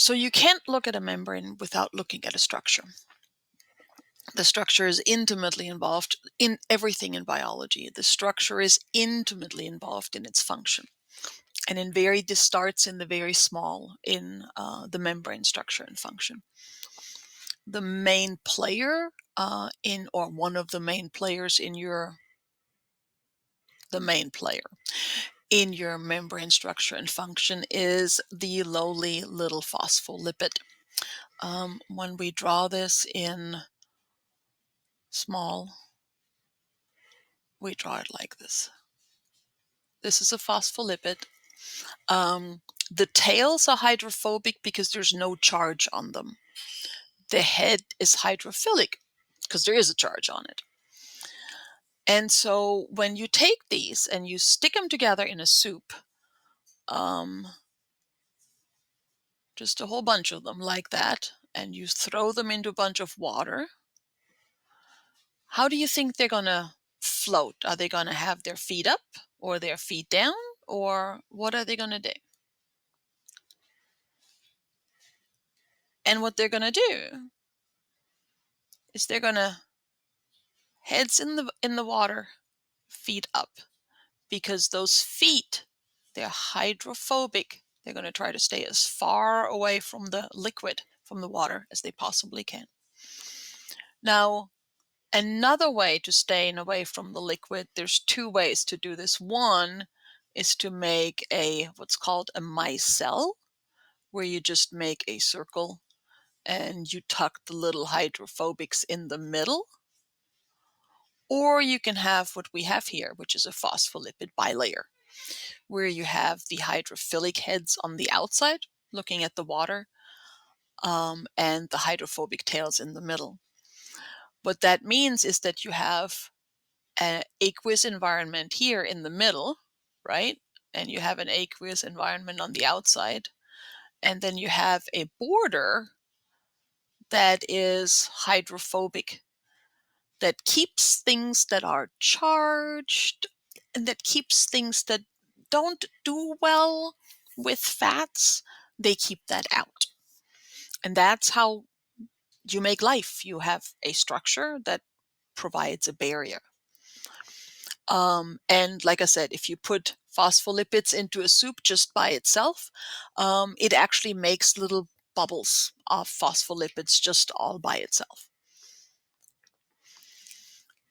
So you can't look at a membrane without looking at a structure. The structure is intimately involved in everything in biology. The structure is intimately involved in its function. And this starts in the very small, in the membrane structure and function. The main player or one of the main players in the main player in your membrane structure and function is the lowly little phospholipid. When we draw this in small, we draw it like this. This is a phospholipid. The tails are hydrophobic because there's no charge on them. The head is hydrophilic because there is a charge on it. And so when you take these and you stick them together in a soup, just a whole bunch of them like that, and you throw them into a bunch of water, how do you think they're going to float? Are they going to have their feet up or their feet down, or what are they going to do? And what they're going to do is they're going to heads in the water, feet up, because those feet, they're hydrophobic. They're going to try to stay as far away from the liquid, from the water, as they possibly can. Now, another way to stay away from the liquid, there's two ways to do this. One is to make what's called a micelle, where you just make a circle and you tuck the little hydrophobics in the middle. Or you can have what we have here, which is a phospholipid bilayer, where you have the hydrophilic heads on the outside, looking at the water, and the hydrophobic tails in the middle. What that means is that you have an aqueous environment here in the middle, right? And you have an aqueous environment on the outside. And then you have a border that is hydrophobic, that keeps things that are charged and that keeps things that don't do well with fats, they keep that out. And that's how you make life. You have a structure that provides a barrier. And like I said, if you put phospholipids into a soup just by itself, it actually makes little bubbles of phospholipids just all by itself.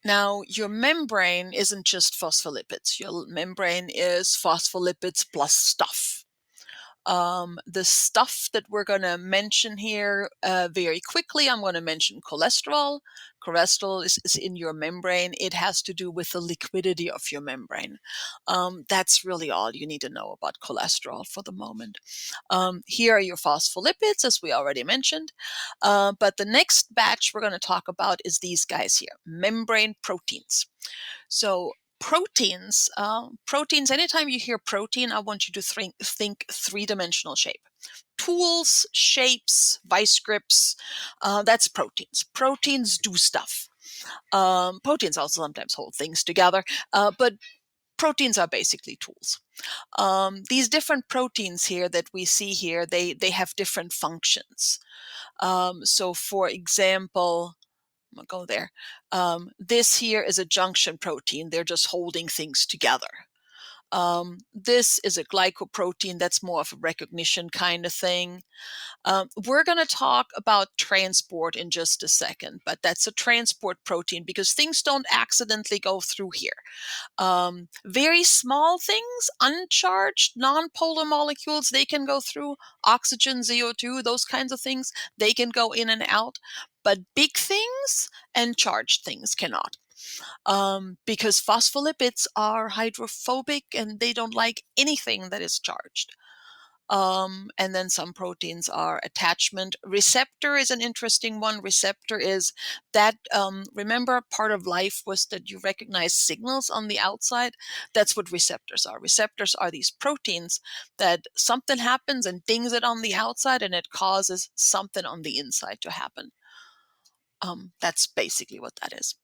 Now, your membrane isn't just phospholipids. Your membrane is phospholipids plus stuff. The stuff that we're going to mention here very quickly, I'm going to mention cholesterol. Cholesterol is in your membrane. It has to do with the liquidity of your membrane. That's really all you need to know about cholesterol for the moment. Here are your phospholipids, as we already mentioned. But the next batch we're going to talk about is these guys here, membrane proteins. So proteins, anytime you hear protein, I want you to think three-dimensional shape. Tools, shapes, vice grips, that's proteins. Proteins do stuff. Proteins also sometimes hold things together, but proteins are basically tools. These different proteins here that we see here, they have different functions. So for example, I'm going to go there. This here is a junction protein. They're just holding things together. This is a glycoprotein. That's more of a recognition kind of thing. We're going to talk about transport in just a second, but that's a transport protein because things don't accidentally go through here. Very small things, uncharged, non-polar molecules, they can go through. Oxygen, CO2, those kinds of things, they can go in and out. But big things and charged things cannot. Because phospholipids are hydrophobic and they don't like anything that is charged. And then some proteins are attachment. Receptor is an interesting one. Receptor is that, remember, part of life was that you recognize signals on the outside. That's what receptors are. Receptors are these proteins that something happens and dings it on the outside and it causes something on the inside to happen. That's basically what that is.